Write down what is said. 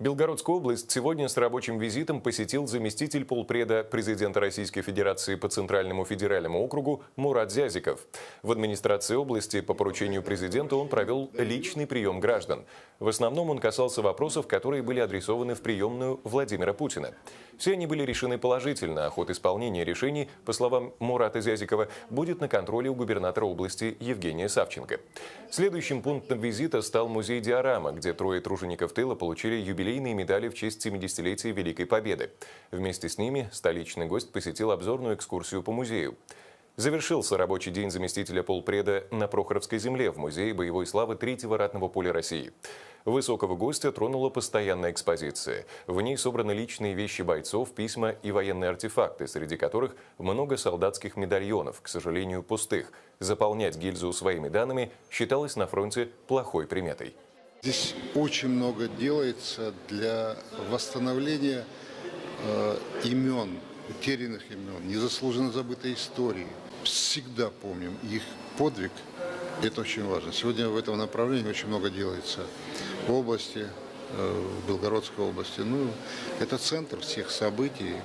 Белгородскую область сегодня с рабочим визитом посетил заместитель полпреда президента Российской Федерации по Центральному федеральному округу Мурат Зязиков. В администрации области по поручению президента он провел личный прием граждан. В основном он касался вопросов, которые были адресованы в приемную Владимира Путина. Все они были решены положительно, а ход исполнения решений, по словам Мурата Зязикова, будет на контроле у губернатора области Евгения Савченко. Следующим пунктом визита стал музей «Диорама», где трое тружеников тыла получили юбилейные медали в честь 70-летия Великой Победы. Вместе с ними столичный гость посетил обзорную экскурсию по музею. Завершился рабочий день заместителя полпреда на Прохоровской земле в Музее боевой славы 3-го ратного поля России. Высокого гостя тронула постоянная экспозиция. В ней собраны личные вещи бойцов, письма и военные артефакты, среди которых много солдатских медальонов, к сожалению, пустых. Заполнять гильзу своими данными считалось на фронте плохой приметой. Здесь очень много делается для восстановления имен, утерянных имен, незаслуженно забытой истории. Всегда помним их подвиг, это очень важно. Сегодня в этом направлении очень много делается в области, в Белгородской области. Это центр всех событий.